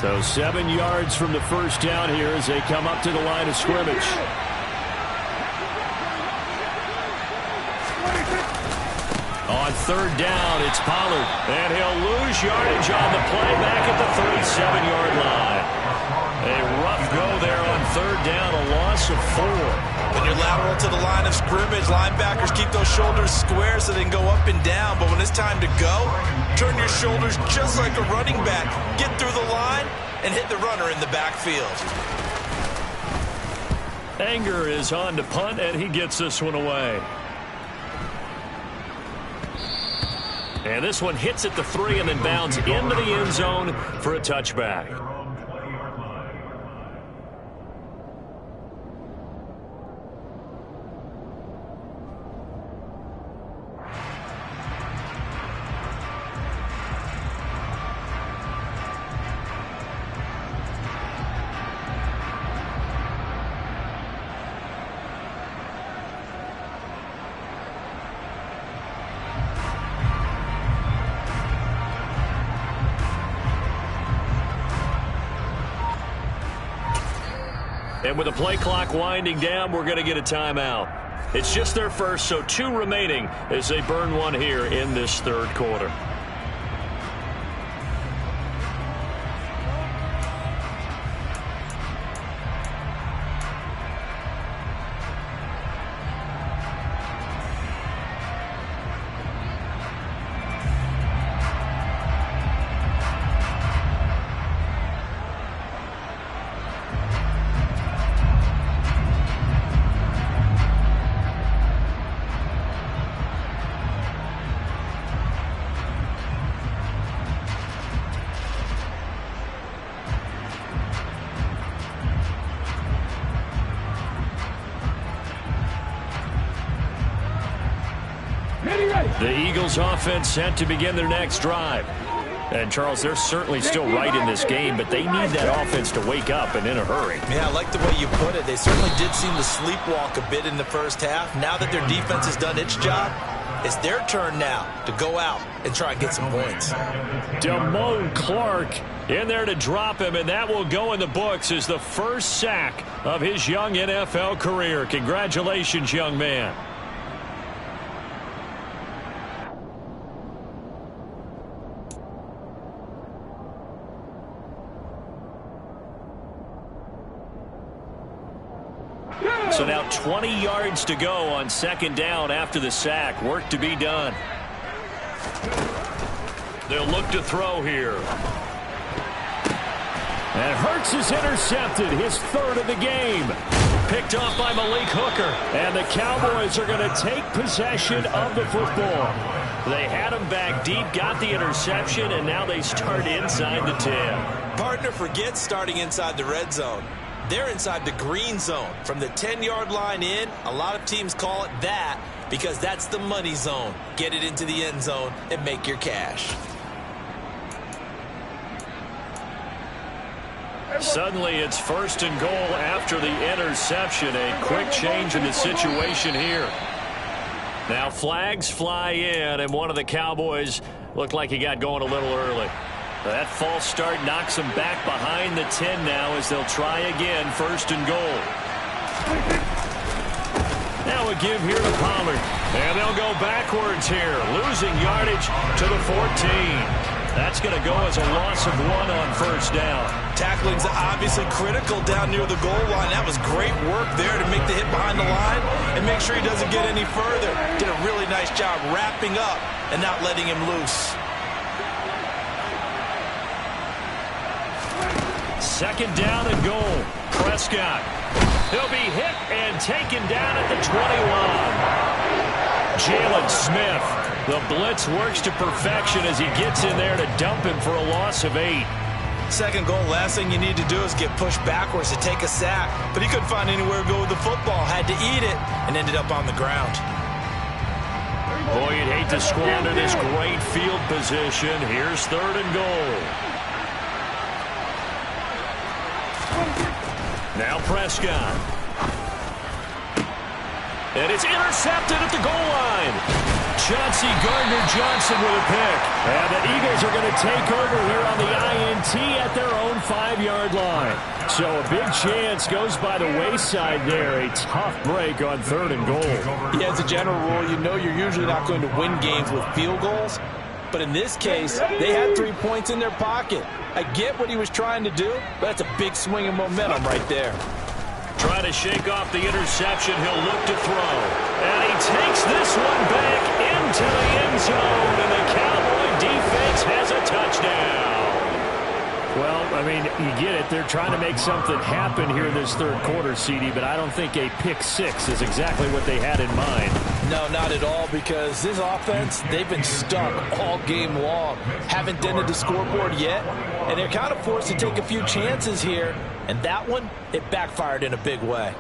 So 7 yards from the first down here as they come up to the line of scrimmage. On third down, it's Pollard. And he'll lose yardage on the play back at the 37-yard line. A rough go there on third down, a loss of 4. When you're lateral to the line of scrimmage, linebackers keep those shoulders square so they can go up and down. But when it's time to go, turn your shoulders just like a running back. Get through the line and hit the runner in the backfield. Anger is on to punt, and he gets this one away. And this one hits at the 3 and then bounds into the end zone for a touchback. And with the play clock winding down, we're going to get a timeout. It's just their first, so 2 remaining as they burn one here in this third quarter. The Eagles offense set to begin their next drive. And, Charles, they're certainly still right in this game, but they need that offense to wake up and in a hurry. Yeah, I like the way you put it. They certainly did seem to sleepwalk a bit in the first half. Now that their defense has done its job, it's their turn now to go out and try and get some points. Damone Clark in there to drop him, and that will go in the books as the first sack of his young NFL career. Congratulations, young man. So now 20 yards to go on second down after the sack. Work to be done. They'll look to throw here. And Hurts is intercepted, his third of the game. Picked off by Malik Hooker. And the Cowboys are going to take possession of the football. They had him back deep, got the interception, and now they start inside the 10. Partner forgets starting inside the red zone. They're inside the green zone. From the 10-yard line in, a lot of teams call it that because that's the money zone. Get it into the end zone and make your cash. Suddenly it's first and goal after the interception. A quick change in the situation here. Now flags fly in, and one of the Cowboys looked like he got going a little early. That false start knocks them back behind the 10 now as they'll try again, first and goal. Now a give here to Pollard. And they'll go backwards here, losing yardage to the 14. That's going to go as a loss of 1 on first down. Tackling's obviously critical down near the goal line. That was great work there to make the hit behind the line and make sure he doesn't get any further. Did a really nice job wrapping up and not letting him loose. Second down and goal. Prescott. He'll be hit and taken down at the 21. Jalen Smith. The blitz works to perfection as he gets in there to dump him for a loss of 8. Second goal, last thing you need to do is get pushed backwards to take a sack. But he couldn't find anywhere to go with the football. Had to eat it and ended up on the ground. Boy, you'd hate to squander this great field position. Here's third and goal. Now Prescott. And it's intercepted at the goal line. Chauncey Gardner-Johnson with a pick. And the Eagles Cowboys are going to take over here on the INT at their own 5-yard line. So a big chance goes by the wayside there. A tough break on 3rd and goal. Yeah, as a general rule, you know you're usually not going to win games with field goals. But in this case, they had 3 points in their pocket. I get what he was trying to do, but that's a big swing of momentum right there. Trying to shake off the interception. He'll look to throw. And he takes this one back into the end zone. And the Cowboy defense has a touchdown. Well, I mean, you get it. They're trying to make something happen here in this 3rd quarter, CD, but I don't think a pick 6 is exactly what they had in mind. No, not at all, because this offense, they've been stuck all game long. Haven't dented the scoreboard yet, and they're kind of forced to take a few chances here. And that one, it backfired in a big way.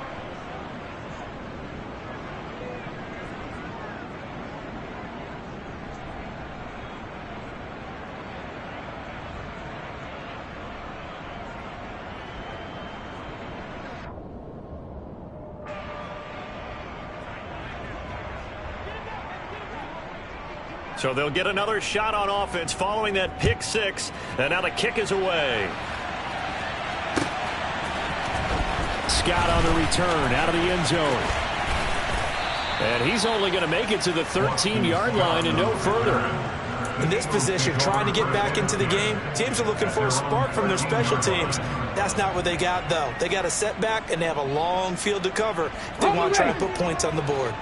So they'll get another shot on offense following that pick 6. And now the kick is away. Scott on the return out of the end zone. And he's only going to make it to the 13-yard line and no further. In this position, trying to get back into the game, teams are looking for a spark from their special teams. That's not what they got, though. They got a setback, and they have a long field to cover if they want to try and put points on the board.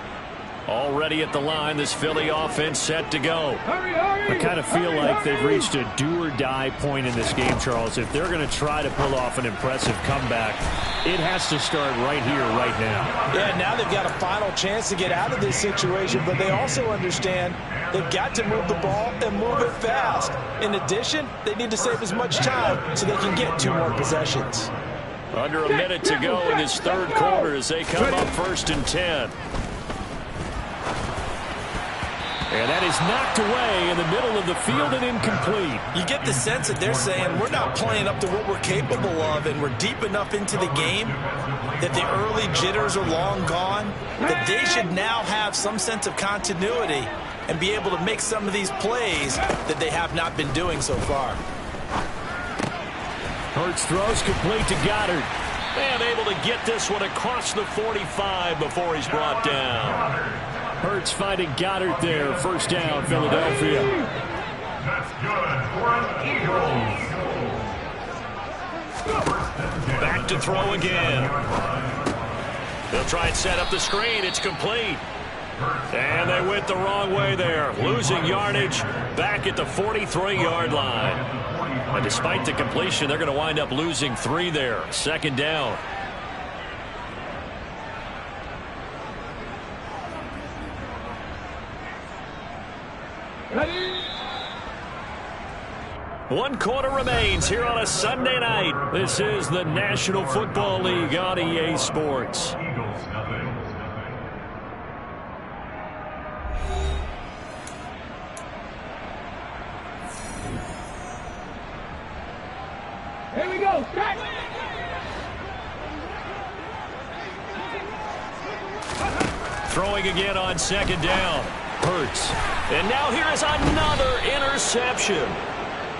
Already at the line, this Philly offense set to go. I kind of feel like they've reached a do-or-die point in this game, Charles. If they're going to try to pull off an impressive comeback, it has to start right here, right now. Yeah, now they've got a final chance to get out of this situation, but they also understand they've got to move the ball and move it fast. In addition, they need to save as much time so they can get 2 more possessions. Under a minute to go in this 3rd quarter as they come up 1st and 10. And that is knocked away in the middle of the field and incomplete. You get the sense that they're saying we're not playing up to what we're capable of, and we're deep enough into the game that the early jitters are long gone, that they should now have some sense of continuity and be able to make some of these plays that they have not been doing so far. Hurts throws complete to Goddard. And able to get this one across the 45 before he's brought down. Hurts finding Goddard there. 1st down, Philadelphia. That's good for an Eagles. Back to throw again. They'll try and set up the screen. It's complete. And they went the wrong way there. Losing yardage back at the 43-yard line. And despite the completion, they're going to wind up losing 3 there. 2nd down. Ready? 1 quarter remains here on a Sunday night. This is the National Football League on EA Sports. Eagles, nothing. Here we go. Start. Throwing again on 2nd down. Hurts. And now here is another interception.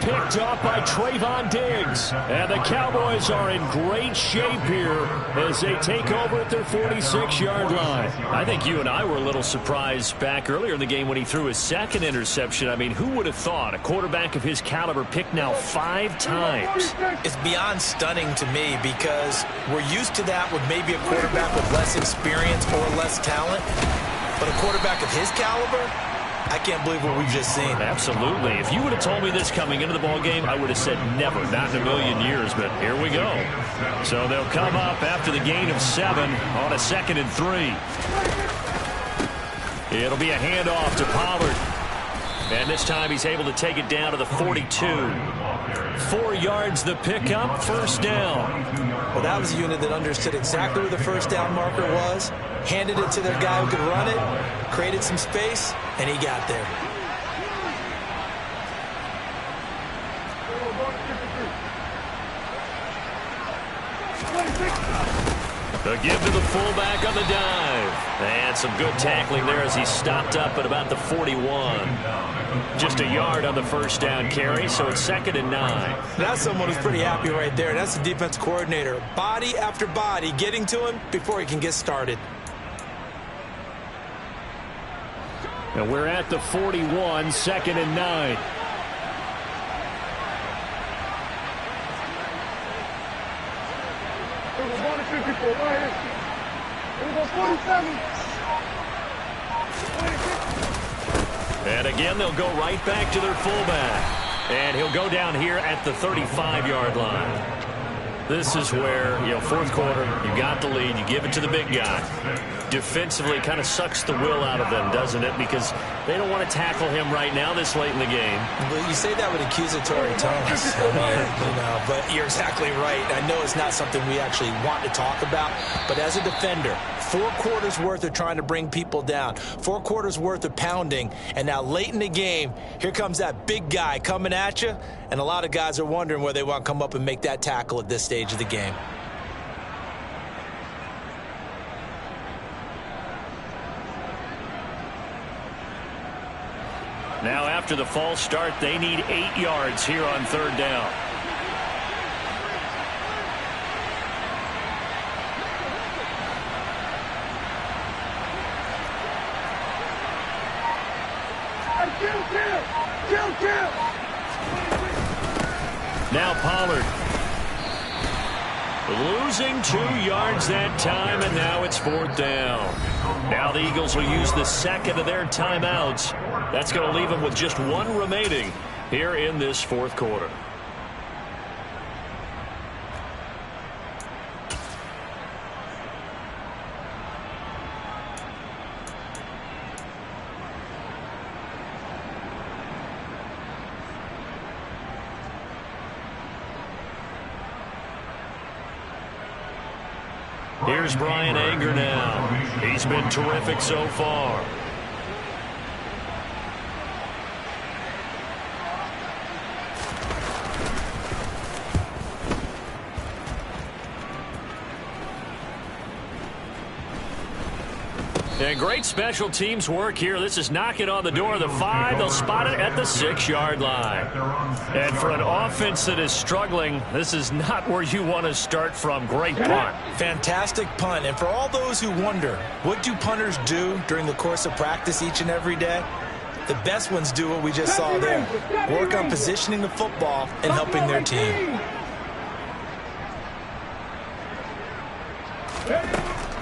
Picked up by Trayvon Diggs. And the Cowboys are in great shape here as they take over at their 46-yard line. I think you and I were a little surprised back earlier in the game when he threw his 2nd interception. I mean, who would have thought a quarterback of his caliber picked now 5 times? It's beyond stunning to me because we're used to that with maybe a quarterback with less experience or less talent. But a quarterback of his caliber, I can't believe what we've just seen. Absolutely. If you would have told me this coming into the ball game, I would have said never, not in a million years. But here we go. So they'll come up after the gain of 7 on a 2nd and 3. It'll be a handoff to Pollard. And this time he's able to take it down to the 42. 4 yards the pickup, 1st down. Well, that was a unit that understood exactly where the 1st down marker was, handed it to their guy who could run it, created some space, and he got there. The give to the fullback on the dive. And some good tackling there as he stopped up at about the 41. Just a yard on the first down carry, so it's 2nd and 9. That's someone who's pretty happy right there. That's the defense coordinator. Body after body getting to him before he can get started. And we're at the 41, 2nd and 9. And again, they'll go right back to their fullback. And he'll go down here at the 35-yard line. This is where, fourth quarter, you got the lead, you give it to the big guy. Defensively, kind of sucks the will out of them, doesn't it? Because they don't want to tackle him right now this late in the game. Well, you say that with accusatory tones. But you're exactly right. I know it's not something we actually want to talk about, but as a defender, 4 quarters worth of trying to bring people down, 4 quarters worth of pounding, and now late in the game, here comes that big guy coming at you, and a lot of guys are wondering where they want to come up and make that tackle at this stage of the game. Now after the false start, they need 8 yards here on 3rd down. Now Pollard. Losing 2 yards that time, and now it's 4th down. Now the Eagles will use the second of their timeouts. That's going to leave them with just 1 remaining here in this 4th quarter. Here's Brian Anger now. He's been terrific so far. And great special teams work here. This is knocking on the door of the 5. They'll spot it at the 6-yard line. And for an offense that is struggling, this is not where you want to start from. Great punt. Fantastic punt. And for all those who wonder, what do punters do during the course of practice each and every day? The best ones do what we just saw there. Work on positioning the football and helping their team.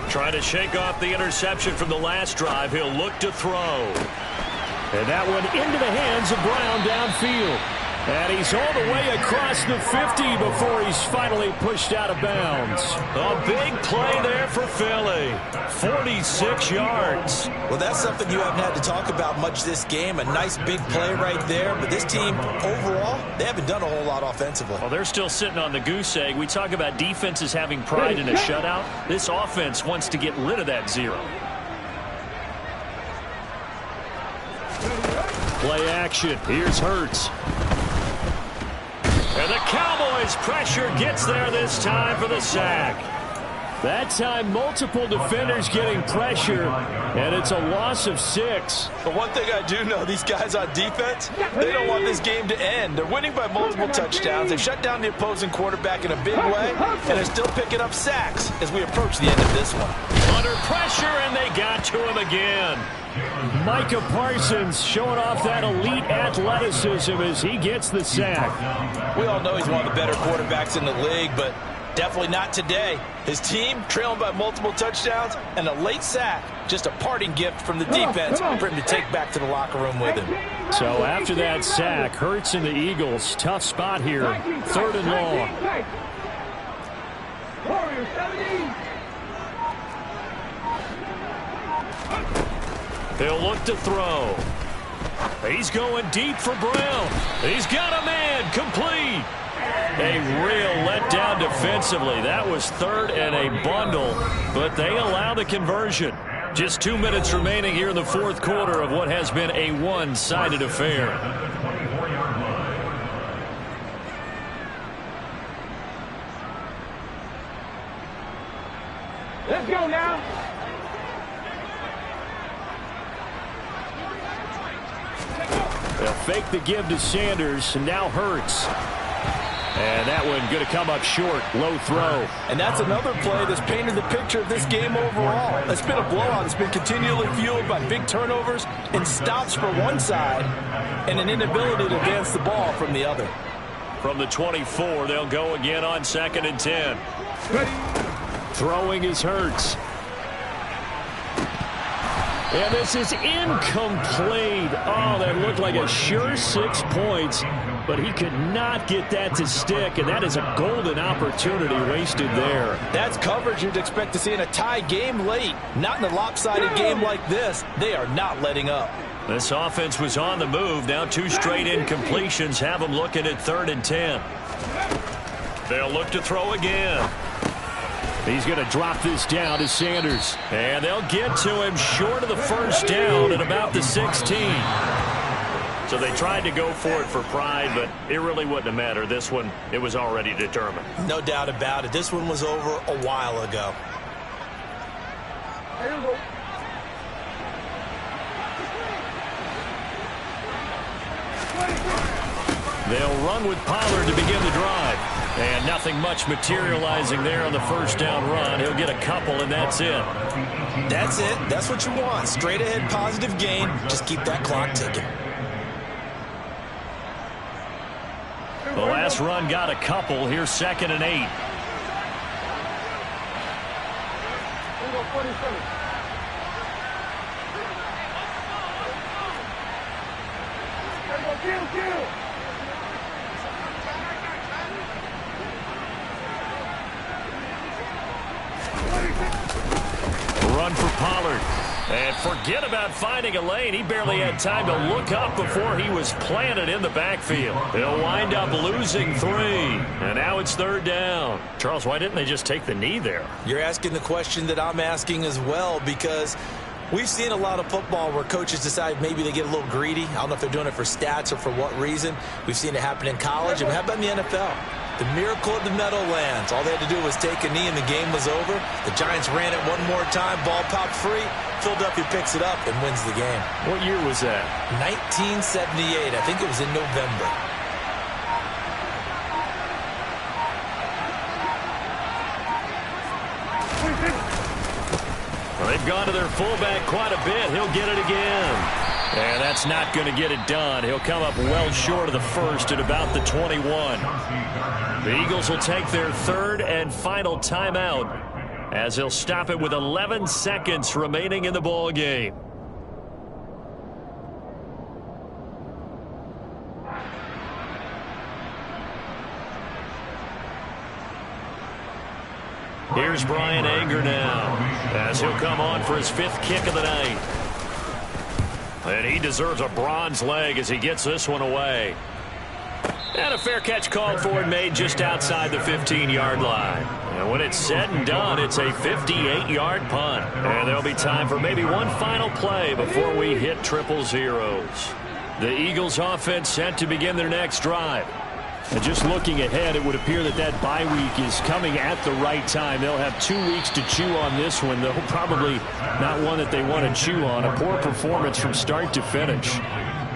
Trying to shake off the interception from the last drive. He'll look to throw. And that one into the hands of Brown downfield. And he's all the way across the 50 before he's finally pushed out of bounds. A big play there for Philly. 46 yards. Well, that's something you haven't had to talk about much this game. A nice big play right there. But this team, overall, they haven't done a whole lot offensively. Well, they're still sitting on the goose egg. We talk about defenses having pride in a shutout. This offense wants to get rid of that 0. Play action. Here's Hurts. And the Cowboys' pressure gets there this time for the sack. That time, multiple defenders getting pressure, and it's a loss of 6. But one thing I do know, these guys on defense, they don't want this game to end. They're winning by multiple touchdowns. They've shut down the opposing quarterback in a big way, and they're still picking up sacks as we approach the end of this one. Under pressure, and they got to him again. Micah Parsons showing off that elite athleticism as he gets the sack. We all know he's one of the better quarterbacks in the league, but definitely not today. His team trailing by multiple touchdowns and a late sack. Just a parting gift from the defense for him to take back to the locker room with him. So after that sack, Hurts and the Eagles, tough spot here. 3rd and long. He'll look to throw. He's going deep for Brown. He's got a man complete. A real letdown defensively. That was 3rd and a bundle, but they allow the conversion. Just 2 minutes remaining here in the 4th quarter of what has been a one-sided affair. Let's go now. They'll fake the give to Sanders, and now Hurts. And that one going to come up short, low throw. And that's another play that's painted the picture of this game overall. It's been a blowout. It's been continually fueled by big turnovers and stops for one side and an inability to advance the ball from the other. From the 24, they'll go again on 2nd and 10. Throwing is Hurts. And this is incomplete. Oh, that looked like a sure 6 points, but he could not get that to stick, and that is a golden opportunity wasted there. That's coverage you'd expect to see in a tie game late. Not in a lopsided game like this. They are not letting up. This offense was on the move. Now 2 straight incompletions have them looking at 3rd and 10. They'll look to throw again. He's going to drop this down to Sanders. And they'll get to him short of the first down at about the 16. So they tried to go for it for pride, but it really wouldn't have mattered. This one, it was already determined. No doubt about it. This one was over a while ago. They'll run with Pollard to begin the drive. And nothing much materializing there on the first down run. He'll get a couple, and that's it. That's it. That's what you want. Straight ahead positive gain. Just keep that clock ticking. The last run got a couple. Here's 2nd and 8. Run for Pollard. And forget about finding a lane. He barely had time to look up before he was planted in the backfield. They'll wind up losing 3. And now it's 3rd down. Charles, why didn't they just take the knee there? You're asking the question that I'm asking as well, because we've seen a lot of football where coaches decide maybe they get a little greedy. I don't know if they're doing it for stats or for what reason. We've seen it happen in college, and how about in the NFL? The miracle of the Meadowlands. All they had to do was take a knee and the game was over. The Giants ran it one more time. Ball popped free. Philadelphia picks it up and wins the game. What year was that? 1978. I think it was in November. Well, they've gone to their fullback quite a bit. He'll get it again. And that's not going to get it done. He'll come up well short of the first at about the 21. The Eagles will take their 3rd and final timeout as they'll stop it with 11 seconds remaining in the ball game. Here's Brian Anger now as he'll come on for his 5th kick of the night. And he deserves a bronze leg as he gets this one away. And a fair catch called for and made just outside the 15-yard line. And when it's said and done, it's a 58-yard punt. And there'll be time for maybe one final play before we hit 000. The Eagles offense set to begin their next drive. And just looking ahead, it would appear that that bye week is coming at the right time. They'll have 2 weeks to chew on this one, though probably not one that they want to chew on. A poor performance from start to finish.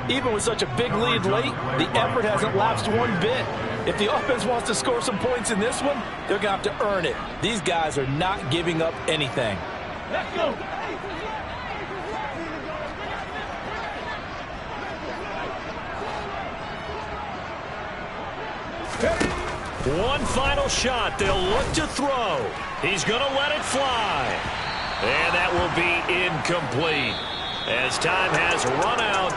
Even with such a big lead late, the effort hasn't lapsed one bit. If the offense wants to score some points in this one, they're going to have to earn it. These guys are not giving up anything. Let's go. One final shot. They'll look to throw. He's going to let it fly. And that will be incomplete as time has run out